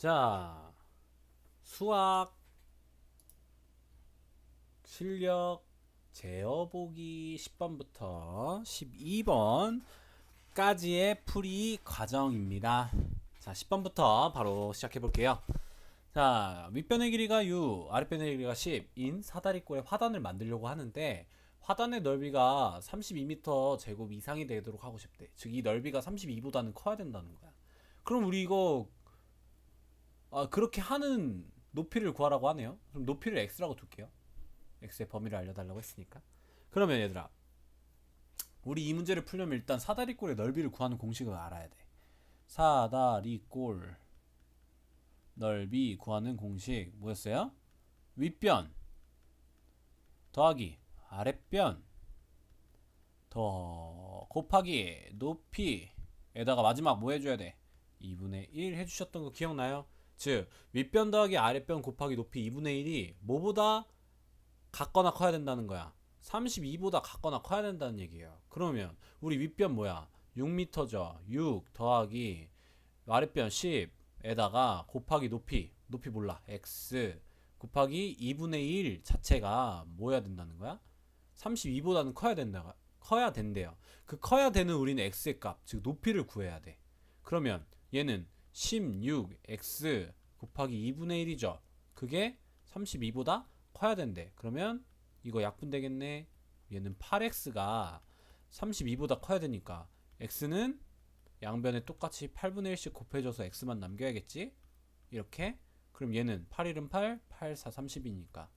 자, 수학 실력 제어보기 10번부터 12번까지의 풀이 과정입니다. 자, 10번부터 바로 시작해 볼게요. 자, 윗변의 길이가 6, 아랫변의 길이가 10인 사다리꼴의 화단을 만들려고 하는데 화단의 넓이가 32m 제곱 이상이 되도록 하고 싶대. 즉, 이 넓이가 32보다는 커야 된다는 거야. 그럼 우리 이거 그렇게 하는 높이를 구하라고 하네요. 그럼 높이를 x라고 둘게요. x의 범위를 알려달라고 했으니까. 그러면 얘들아, 우리 이 문제를 풀려면 일단 사다리꼴의 넓이를 구하는 공식을 알아야 돼. 사다리꼴 넓이 구하는 공식 뭐였어요? 윗변 더하기 아랫변 더 곱하기 높이에다가 마지막 뭐 해줘야 돼? 2분의 1 해주셨던 거 기억나요? 즉 윗변 더하기 아랫변 곱하기 높이 2분의 1이 뭐보다 같거나 커야 된다는 거야. 32보다 같거나 커야 된다는 얘기예요. 그러면 우리 윗변 뭐야? 6m죠. 6 더하기 아랫변 10에다가 곱하기 높이 몰라. x 곱하기 2분의 1 자체가 뭐야 된다는 거야? 32보다는 커야 된대요. 그 커야 되는 우리는 x의 값, 즉 높이를 구해야 돼. 그러면 얘는 16x 곱하기 2분의 1이죠. 그게 32보다 커야 된대. 그러면 이거 약분 되겠네. 얘는 8x가 32보다 커야 되니까 x는 양변에 똑같이 8분의 1씩 곱해줘서 x만 남겨야겠지? 이렇게. 그럼 얘는 8, 1은 8, 8, 4, 30이니까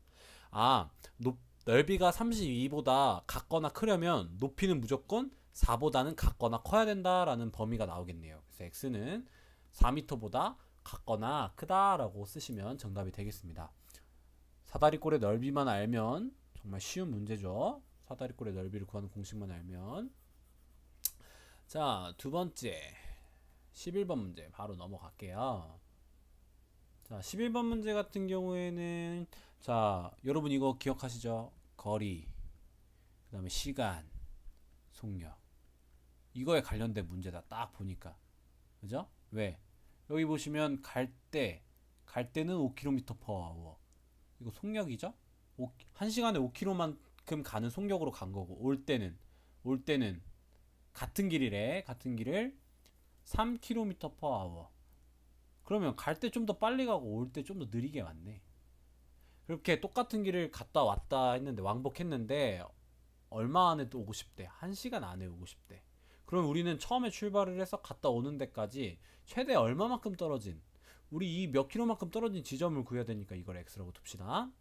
넓이가 32보다 같거나 크려면 높이는 무조건 4보다는 같거나 커야 된다라는 범위가 나오겠네요. 그래서 x는 4m보다 같거나 크다라고 쓰시면 정답이 되겠습니다. 사다리꼴의 넓이만 알면 정말 쉬운 문제죠. 사다리꼴의 넓이를 구하는 공식만 알면. 자, 두 번째 11번 문제 바로 넘어갈게요. 자, 11번 문제 같은 경우에는 자, 여러분 이거 기억하시죠? 거리, 그 다음에 시간, 속력, 이거에 관련된 문제다. 딱 보니까. 그죠? 왜? 여기 보시면 갈 때는 5km/h. 이거 속력이죠? 1시간에 5km만큼 가는 속력으로 간 거고, 올 때는 같은 길이래. 같은 길을 3km/h. 그러면 갈 때 좀 더 빨리 가고 올 때 좀 더 느리게 왔네. 그렇게 똑같은 길을 갔다 왔다 했는데, 왕복했는데 얼마 안에 또 오고 싶대? 1시간 안에 오고 싶대. 그럼 우리는 처음에 출발을 해서 갔다 오는 데까지 최대 얼마만큼 떨어진, 우리 이 몇 킬로만큼 떨어진 지점을 구해야 되니까 이걸 x라고 둡시다.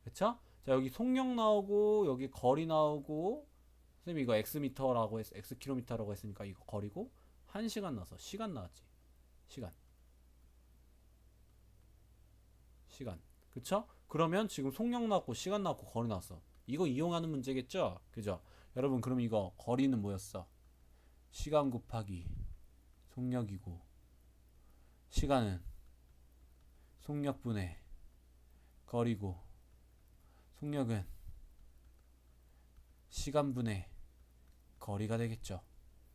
그쵸? 자, 여기 속력 나오고 여기 거리 나오고, 선생님 이거 x미터라고 x킬로미터라고 했으니까 이거 거리고, 1시간 나서 시간 나왔지. 시간. 그쵸? 그러면 지금 속력 나왔고 시간 나왔고 거리 나왔어. 이거 이용하는 문제겠죠? 그죠? 여러분, 그럼 이거 거리는 뭐였어? 시간 곱하기 속력이고, 시간은 속력분의 거리고, 속력은 시간분의 거리가 되겠죠.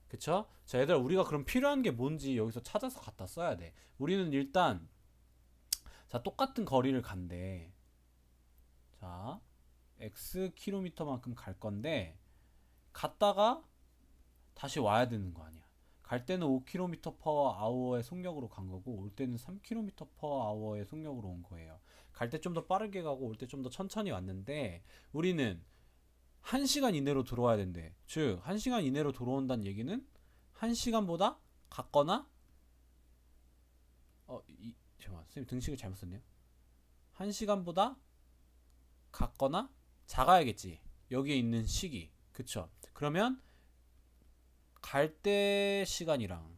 그쵸? 자, 얘들아, 우리가 그럼 필요한 게 뭔지 여기서 찾아서 갖다 써야 돼. 우리는 일단 자, 똑같은 거리를 간대. 자, x 킬로미터만큼 갈 건데 갔다가 다시 와야 되는 거 아니야. 갈 때는 5km/h의 속력으로 간 거고, 올 때는 3km/h의 속력으로 온 거예요. 갈 때 좀 더 빠르게 가고 올 때 좀 더 천천히 왔는데, 우리는 1시간 이내로 들어와야 된대. 즉 1시간 이내로 들어온다는 얘기는 1시간보다 같거나 잠깐만, 선생님 등식을 잘못 썼네요. 1시간보다 같거나 작아야겠지, 여기에 있는 시기. 그쵸? 그러면 갈 때 시간이랑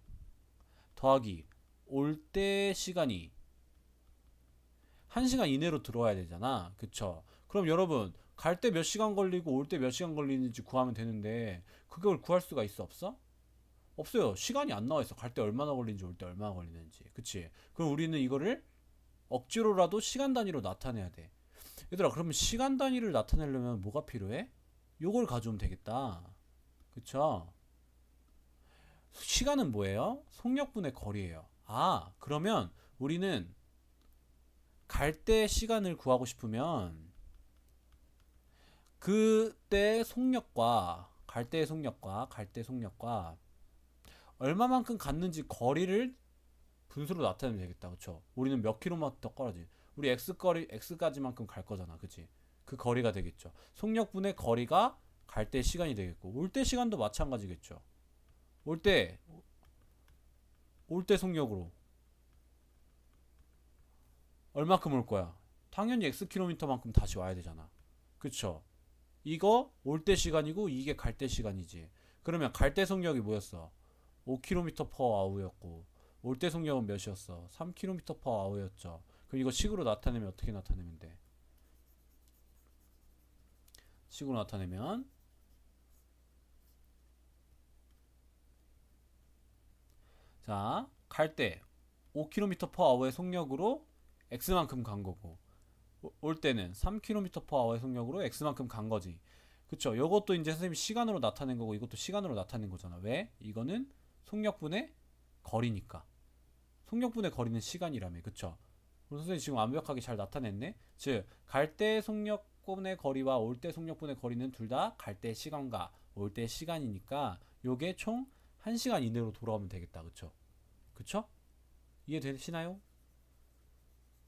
더하기 올 때 시간이 1시간 이내로 들어와야 되잖아. 그쵸? 그럼 여러분, 갈 때 몇 시간 걸리고 올 때 몇 시간 걸리는지 구하면 되는데, 그걸 구할 수가 있어? 없어? 없어요. 시간이 안 나와 있어. 갈 때 얼마나 걸리는지 올 때 얼마나 걸리는지. 그치? 그럼 우리는 이거를 억지로라도 시간 단위로 나타내야 돼. 얘들아, 그러면 시간 단위를 나타내려면 뭐가 필요해? 요걸 가져오면 되겠다. 그쵸? 시간은 뭐예요? 속력분의 거리예요. 그러면 우리는 갈 때 시간을 구하고 싶으면 그때 속력과 갈 때의 속력과 갈 때 속력과 얼마만큼 갔는지 거리를 분수로 나타내면 되겠다. 그쵸? 우리는 몇 킬로미터 거리지? 우리 x까지만큼 갈 거잖아. 그치? 그 거리가 되겠죠. 속력분의 거리가 갈 때 시간이 되겠고, 올 때 시간도 마찬가지겠죠. 올 때 속력으로 얼마큼 올 거야? 당연히 x 킬로미터만큼 다시 와야 되잖아. 그쵸? 이거 올 때 시간이고 이게 갈 때 시간이지. 그러면 갈 때 속력이 뭐였어? 5km per hour였고 올 때 속력은 몇이었어? 3km per hour였죠. 그럼 이거 식으로 나타내면 어떻게 나타내면 돼? 식으로 나타내면 자, 갈 때 5km per hour의 속력으로 x만큼 간 거고 올 때는 3km per hour의 속력으로 x만큼 간 거지. 그쵸? 이것도 이제 선생님이 시간으로 나타낸 거고 이것도 시간으로 나타낸 거잖아. 왜? 이거는 속력분의 거리니까. 속력분의 거리는 시간이라며. 그쵸? 그럼 선생님 지금 완벽하게 잘 나타냈네. 즉, 갈 때 속력분의 거리와 올 때 속력분의 거리는 둘 다 갈 때 시간과 올 때 시간이니까 요게 총 1시간 이내로 돌아오면 되겠다. 그쵸? 그쵸? 이해되시나요?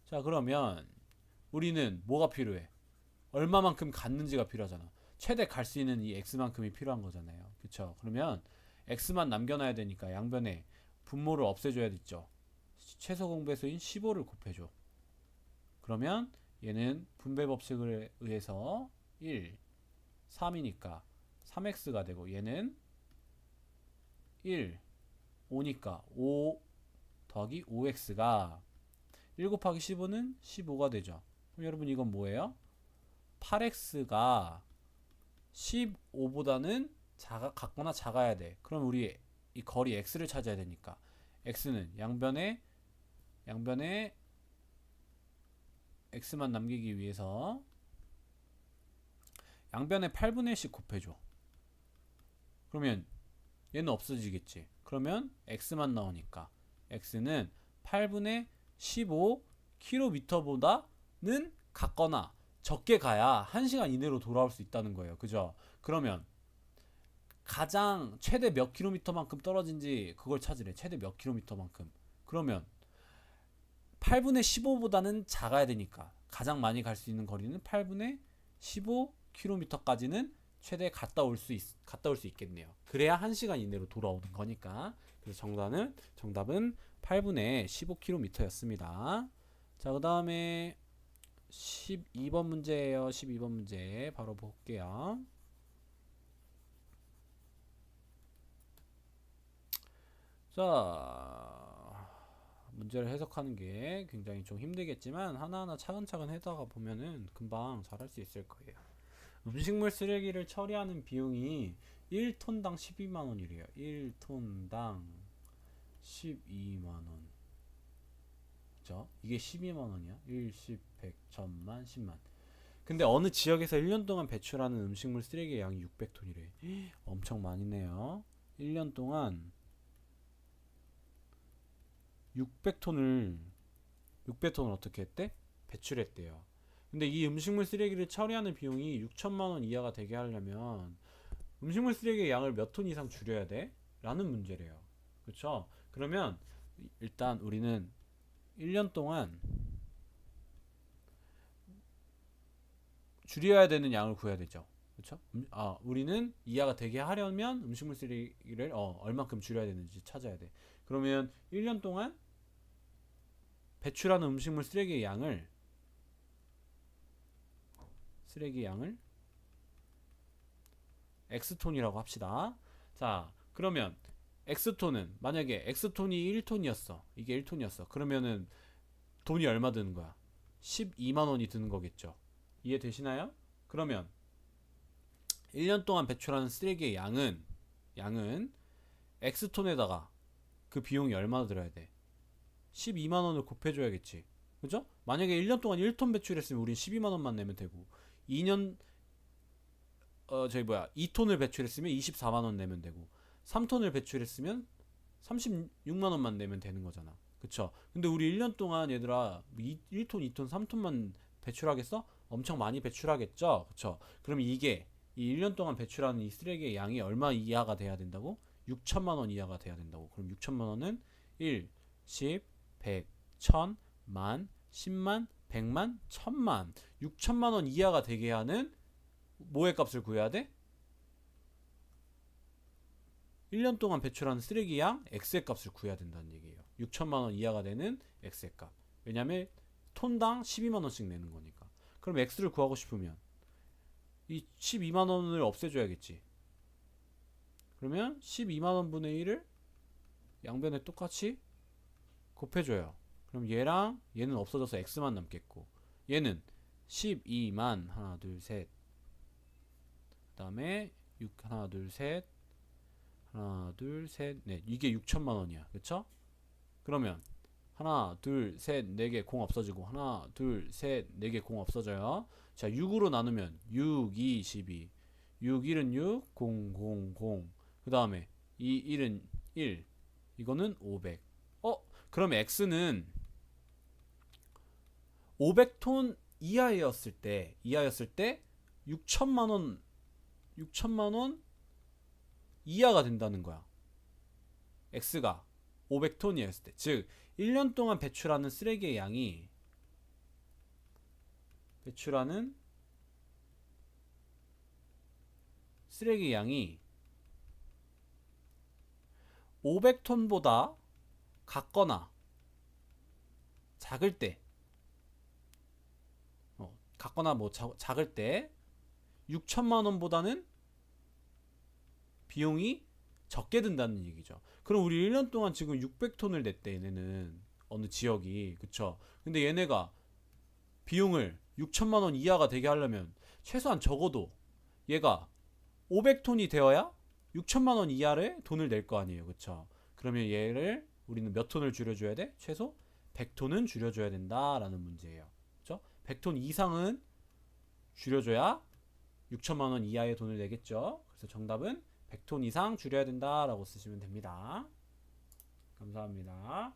자, 그러면 우리는 뭐가 필요해? 얼마만큼 갔는지가 필요하잖아. 최대 갈 수 있는 이 x만큼이 필요한 거잖아요. 그쵸? 그러면 x만 남겨놔야 되니까 양변에 분모를 없애줘야겠죠. 최소 공배수인 15를 곱해줘. 그러면 얘는 분배 법칙에 의해서 1, 3이니까 3x가 되고 얘는 1, 5니까 5 더하기 5x가 1 곱하기 15는 15가 되죠. 그럼 여러분 이건 뭐예요? 8x가 15보다는 같거나 작아야 돼. 그럼 우리 이 거리 x를 찾아야 되니까 x는 양변에 x만 남기기 위해서 양변에 8분의 1씩 곱해줘. 그러면 얘는 없어지겠지. 그러면 x만 나오니까 x는 8분의 15km보다는 같거나 적게 가야 1시간 이내로 돌아올 수 있다는 거예요. 그죠? 그러면 가장 최대 몇 킬로미터만큼 떨어진지 그걸 찾으래. 최대 몇 킬로미터만큼. 그러면 8분의 15보다는 작아야 되니까 가장 많이 갈 수 있는 거리는 8분의 15km까지는 최대 갔다 올 수 있겠네요. 그래야 1시간 이내로 돌아오는 거니까. 그래서 정답은 8분의 15km였습니다. 자, 그 다음에 12번 문제예요. 12번 문제 바로 볼게요. 자, 문제를 해석하는 게 굉장히 좀 힘들겠지만 하나하나 차근차근 해다가 보면은 금방 잘할 수 있을 거예요. 음식물 쓰레기를 처리하는 비용이 1톤당 12만원이래요. 1톤당 12만원. 그죠? 이게 12만원이야. 1, 10, 100, 1000만, 10만. 근데 어느 지역에서 1년 동안 배출하는 음식물 쓰레기의 양이 600톤이래. 엄청 많이네요. 1년 동안 600톤을 어떻게 했대? 배출했대요. 근데 이 음식물 쓰레기를 처리하는 비용이 6천만원 이하가 되게 하려면 음식물 쓰레기의 양을 몇 톤 이상 줄여야 돼? 라는 문제래요. 그쵸? 그러면 일단 우리는 1년 동안 줄여야 되는 양을 구해야 되죠. 그쵸? 우리는 이하가 되게 하려면 음식물 쓰레기를 얼만큼 줄여야 되는지 찾아야 돼. 그러면 1년 동안 배출하는 음식물 쓰레기의 양을 X톤이라고 합시다. 자, 그러면 X톤은 만약에 X톤이 1톤이었어. 이게 1톤이었어. 그러면은 돈이 얼마 드는 거야? 12만원이 드는 거겠죠. 이해되시나요? 그러면 1년 동안 배출하는 쓰레기의 양은 X톤에다가 그 비용이 얼마나 들어야 돼? 12만원을 곱해줘야겠지. 그죠? 만약에 1년 동안 1톤 배출했으면 우린 12만원만 내면 되고 2톤을 배출했으면 24만원 내면 되고 3톤을 배출했으면 36만원만 내면 되는 거잖아. 그쵸? 근데 우리 1년 동안 얘들아 1톤, 2톤, 3톤만 배출하겠어? 엄청 많이 배출하겠죠? 그쵸? 그럼 이게 이 1년 동안 배출하는 이 쓰레기의 양이 얼마 이하가 돼야 된다고? 6천만 원 이하가 돼야 된다고. 그럼 6천만 원은 1, 10, 100, 1000, 만, 10만, 100만, 1000만. 6천만 원 이하가 되게 하는 뭐의 값을 구해야 돼? 1년 동안 배출하는 쓰레기 양 X의 값을 구해야 된다는 얘기예요. 6천만 원 이하가 되는 X의 값. 왜냐면 톤당 12만 원씩 내는 거니까. 그럼 X를 구하고 싶으면 이 12만 원을 없애줘야겠지. 그러면 12만 원 분의 1을 양변에 똑같이 곱해줘요. 그럼 얘랑 얘는 없어져서 X만 남겠고, 얘는 12만 하나 둘 셋, 그 다음에 6 하나 둘 셋, 하나 둘 셋 넷, 이게 6천만 원이야. 그쵸? 그러면 하나 둘 셋 네 개 공 없어지고, 하나 둘 셋 네 개 공 없어져요. 자, 6으로 나누면 6, 2, 12, 6, 1은 6, 0, 0, 0. 그 다음에 2, 1은 1, 이거는 500. 그럼 X는 500톤 이하였을 때 6천만 원 이하가 된다는 거야. X가 500톤이었을 때. 즉 1년 동안 배출하는 쓰레기의 양이 500톤보다 같거나 작을 때, 같거나 뭐 작을 때 6천만 원보다는 비용이 적게 든다는 얘기죠. 그럼 우리 1년 동안 지금 600톤을 냈대, 얘네는. 어느 지역이. 그쵸? 근데 얘네가 비용을 6천만 원 이하가 되게 하려면 최소한 적어도 얘가 500톤이 되어야 6천만 원 이하의 돈을 낼 거 아니에요. 그쵸? 그러면 얘를 우리는 몇 톤을 줄여줘야 돼? 최소 100톤은 줄여줘야 된다라는 문제예요. 그쵸? 100톤 이상은 줄여줘야 6천만 원 이하의 돈을 내겠죠. 그래서 정답은 100톤 이상 줄여야 된다라고 쓰시면 됩니다. 감사합니다.